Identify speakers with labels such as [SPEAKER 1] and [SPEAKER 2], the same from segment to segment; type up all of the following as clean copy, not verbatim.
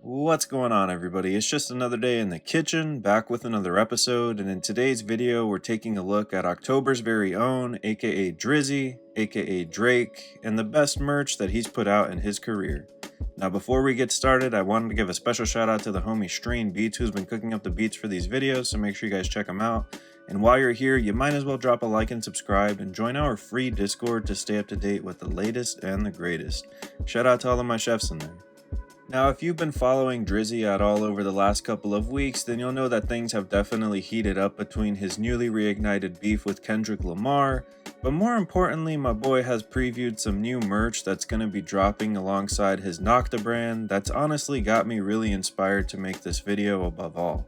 [SPEAKER 1] What's going on, everybody? It's just another day in the kitchen, back with another episode, and in today's video we're taking a look at October's very own, aka Drizzy, aka Drake, and the best merch that he's put out in his career. Now before we get started, I wanted to give a special shout out to the homie Strain Beats who's been cooking up the beats for these videos, so make sure you guys check him out. And while you're here, you might as well drop a like and subscribe, and join our free Discord to stay up to date with the latest and the greatest. Shout out to all of my chefs in there. Now, if you've been following Drizzy at all over the last couple of weeks, then you'll know that things have definitely heated up between his newly reignited beef with Kendrick Lamar, but more importantly, my boy has previewed some new merch that's going to be dropping alongside his Nocta brand that's honestly got me really inspired to make this video above all.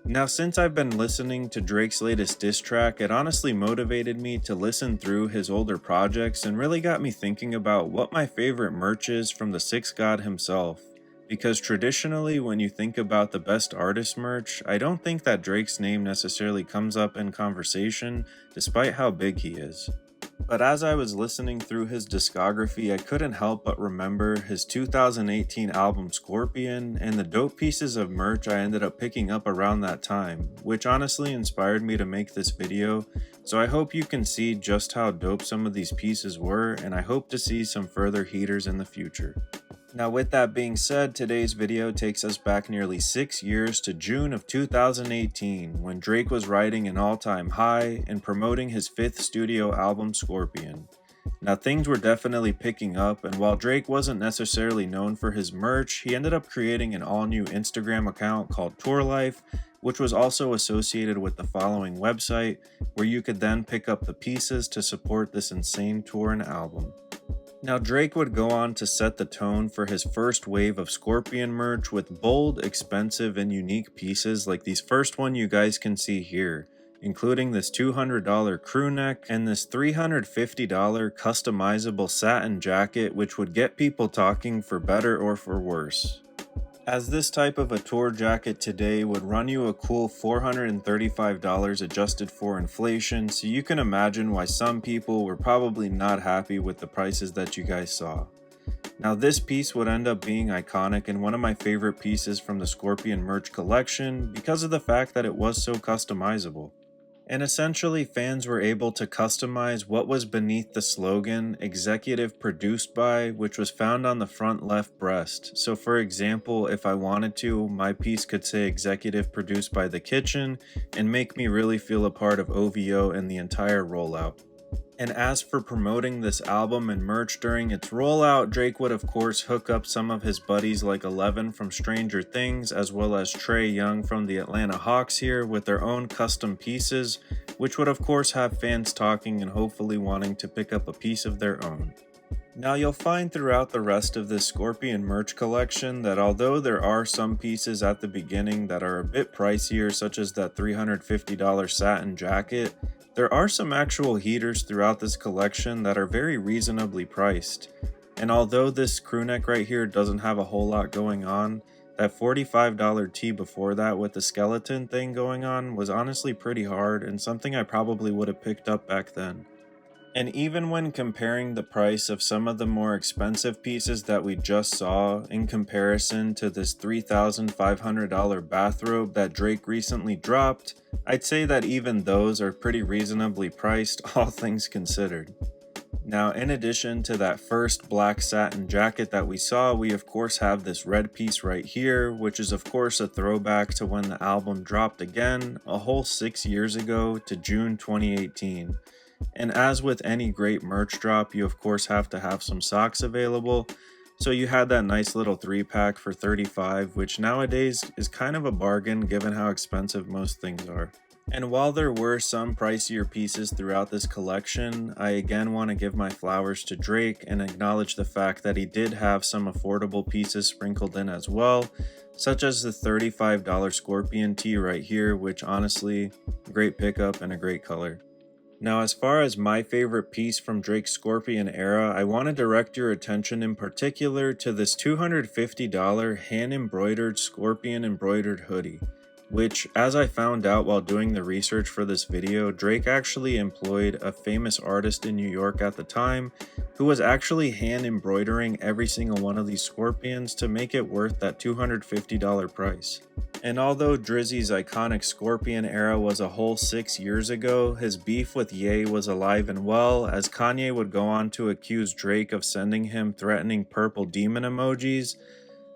[SPEAKER 1] Now, since I've been listening to Drake's latest diss track, it honestly motivated me to listen through his older projects and really got me thinking about what my favorite merch is from the Sixth God himself. Because traditionally, when you think about the best artist merch, I don't think that Drake's name necessarily comes up in conversation, despite how big he is. But as I was listening through his discography, I couldn't help but remember his 2018 album Scorpion and the dope pieces of merch I ended up picking up around that time, which honestly inspired me to make this video, so I hope you can see just how dope some of these pieces were, and I hope to see some further heaters in the future. Now with that being said, today's video takes us back nearly 6 years to June of 2018 when Drake was riding an all-time high and promoting his 5th studio album Scorpion. Now things were definitely picking up, and while Drake wasn't necessarily known for his merch, he ended up creating an all-new Instagram account called Tour Life, which was also associated with the following website where you could then pick up the pieces to support this insane tour and album. Now Drake would go on to set the tone for his first wave of Scorpion merch with bold, expensive, and unique pieces like these first one you guys can see here, including this $200 crew neck and this $350 customizable satin jacket, which would get people talking for better or for worse. As this type of a tour jacket today would run you a cool $435 adjusted for inflation, so you can imagine why some people were probably not happy with the prices that you guys saw. Now this piece would end up being iconic and one of my favorite pieces from the Scorpion merch collection because of the fact that it was so customizable. And essentially, fans were able to customize what was beneath the slogan, executive produced by, which was found on the front left breast. So for example, if I wanted to, my piece could say executive produced by The Kitchen and make me really feel a part of OVO and the entire rollout. And as for promoting this album and merch during its rollout, Drake would of course hook up some of his buddies like 11 from Stranger Things as well as Trae Young from the Atlanta Hawks here with their own custom pieces, which would of course have fans talking and hopefully wanting to pick up a piece of their own. Now you'll find throughout the rest of this Scorpion merch collection that although there are some pieces at the beginning that are a bit pricier, such as that $350 satin jacket, there are some actual heaters throughout this collection that are very reasonably priced. And although this crew neck right here doesn't have a whole lot going on, that $45 tee before that with the skeleton thing going on was honestly pretty hard and something I probably would have picked up back then. And even when comparing the price of some of the more expensive pieces that we just saw in comparison to this $3,500 bathrobe that Drake recently dropped, I'd say that even those are pretty reasonably priced, all things considered. Now, in addition to that first black satin jacket that we saw, we of course have this red piece right here, which is of course a throwback to when the album dropped again, a whole 6 years ago to June 2018. And as with any great merch drop, you of course have to have some socks available. So you had that nice little 3-pack for $35, which nowadays is kind of a bargain given how expensive most things are. And while there were some pricier pieces throughout this collection, I again want to give my flowers to Drake and acknowledge the fact that he did have some affordable pieces sprinkled in as well, such as the $35 Scorpion tee right here, which honestly, great pickup and a great color. Now, as far as my favorite piece from Drake's Scorpion era, I want to direct your attention in particular to this $250 hand-embroidered Scorpion embroidered hoodie. which, as I found out while doing the research for this video, Drake actually employed a famous artist in New York at the time who was actually hand embroidering every single one of these scorpions to make it worth that $250 price. And although Drizzy's iconic Scorpion era was a whole 6 years ago, his beef with Ye was alive and well, as Kanye would go on to accuse Drake of sending him threatening purple demon emojis,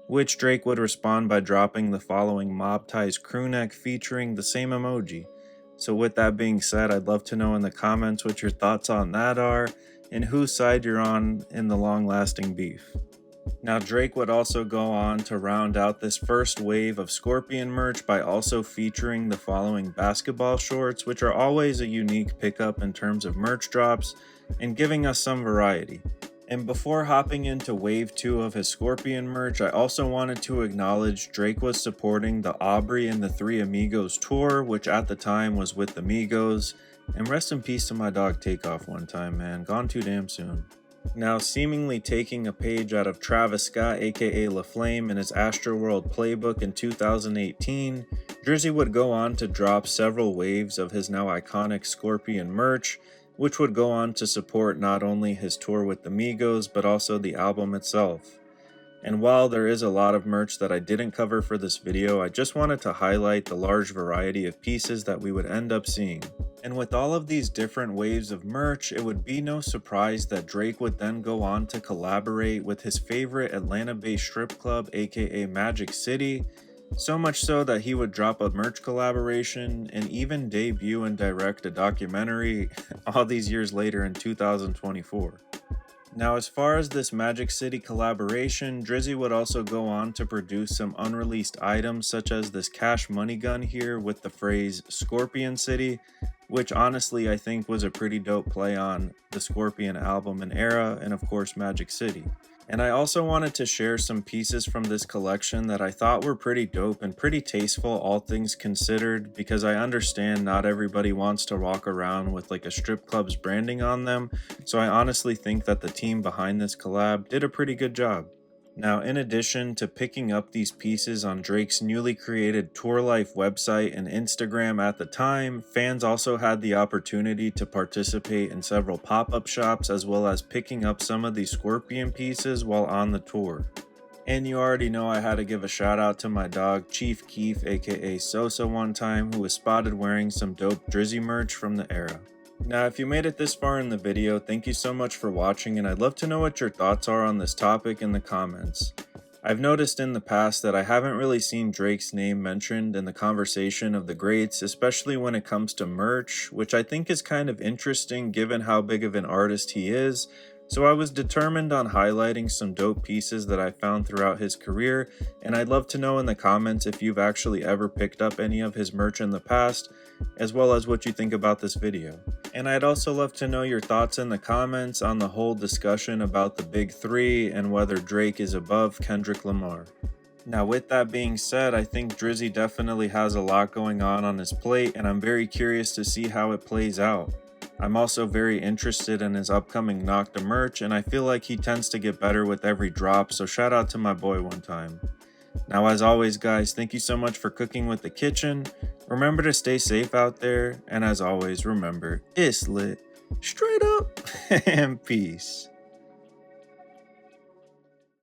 [SPEAKER 1] which Drake would respond by dropping the following Mob Ties crewneck featuring the same emoji. So with that being said, I'd love to know in the comments what your thoughts on that are, and whose side you're on in the long-lasting beef. Now, Drake would also go on to round out this first wave of Scorpion merch by also featuring the following basketball shorts, which are always a unique pickup in terms of merch drops and giving us some variety. And before hopping into wave 2 of his Scorpion merch, I also wanted to acknowledge Drake was supporting the Aubrey and the Three Amigos tour, which at the time was with the Migos. And rest in peace to my dog Takeoff one time, man. Gone too damn soon. Now, seemingly taking a page out of Travis Scott aka LaFlame in his Astroworld playbook in 2018, Drizzy would go on to drop several waves of his now iconic Scorpion merch, which would go on to support not only his tour with the Migos, but also the album itself. And while there is a lot of merch that I didn't cover for this video, I just wanted to highlight the large variety of pieces that we would end up seeing. And with all of these different waves of merch, it would be no surprise that Drake would then go on to collaborate with his favorite Atlanta-based strip club, aka Magic City, so much so that he would drop a merch collaboration and even debut and direct a documentary all these years later in 2024. Now, as far as this Magic City collaboration, Drizzy would also go on to produce some unreleased items such as this Cash Money gun here with the phrase Scorpion City, which honestly I think was a pretty dope play on the Scorpion album and era, and of course Magic City. And I also wanted to share some pieces from this collection that I thought were pretty dope and pretty tasteful, all things considered, because I understand not everybody wants to walk around with like a strip club's branding on them, so I honestly think that the team behind this collab did a pretty good job. Now, in addition to picking up these pieces on Drake's newly created Tour Life website and Instagram at the time, fans also had the opportunity to participate in several pop-up shops as well as picking up some of these Scorpion pieces while on the tour. And you already know I had to give a shout out to my dog Chief Keef aka Sosa one time, who was spotted wearing some dope Drizzy merch from the era. Now, if you made it this far in the video, thank you so much for watching, and I'd love to know what your thoughts are on this topic in the comments. I've noticed in the past that I haven't really seen Drake's name mentioned in the conversation of the greats, especially when it comes to merch, which I think is kind of interesting given how big of an artist he is. So I was determined on highlighting some dope pieces that I found throughout his career, and I'd love to know in the comments if you've actually ever picked up any of his merch in the past, as well as what you think about this video. And I'd also love to know your thoughts in the comments on the whole discussion about the big three and whether Drake is above Kendrick Lamar. Now, with that being said, I think Drizzy definitely has a lot going on his plate, and I'm very curious to see how it plays out. I'm also very interested in his upcoming Nocta merch, and I feel like he tends to get better with every drop, so shout out to my boy one time. Now, as always guys, thank you so much for cooking with the kitchen. Remember to stay safe out there, and as always, remember, it's lit, straight up, and peace.